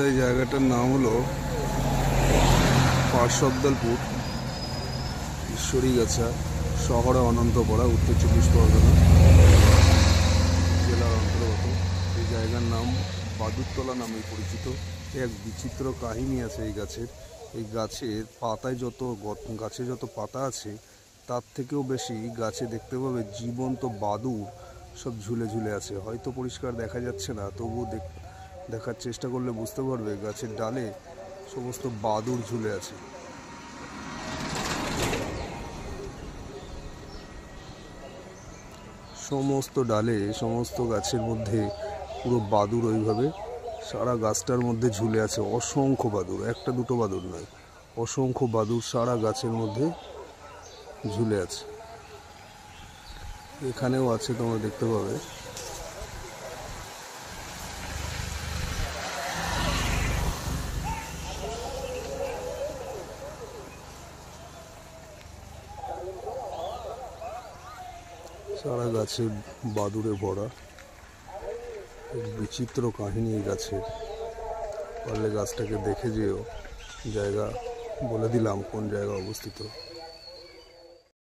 এই জায়গাটার নাম হলো পার্শ্বদলপুর, ঈশ্বরীগাছা, শহরে অনন্তপাড়া, উত্তর 24 পরগনা জেলার অন্তর্গত। এই জায়গার নাম বাদুরতলা নামে পরিচিত। এক বিচিত্র কাহিনী আছে এই গাছের। এই গাছের পাতায় গাছে যত পাতা আছে তার থেকেও বেশি গাছে দেখতে পাবে জীবন্ত বাদুড় সব ঝুলে ঝুলে আছে। হয়তো পরিষ্কার দেখা যাচ্ছে না, তবুও দেখার চেষ্টা করলে বুঝতে পারবে গাছের ডালে সমস্ত বাদুড় ঝুলে আছে। সমস্ত ডালে, সমস্ত গাছের মধ্যে পুরো বাদুড় ওইভাবে সারা গাছটার মধ্যে ঝুলে আছে। অসংখ্য বাদুড়, একটা দুটো বাদুড় নয়, অসংখ্য বাদুড় সারা গাছের মধ্যে ঝুলে আছে। এখানেও আছে, তোমরা দেখতে পাবে। সারা গাছে বাদুড়ে ভরা। এক বিচিত্র কাহিনী এই গাছের। পারলে গাছটাকে দেখে যেও। জায়গা বলে দিলাম কোন জায়গা অবস্থিত।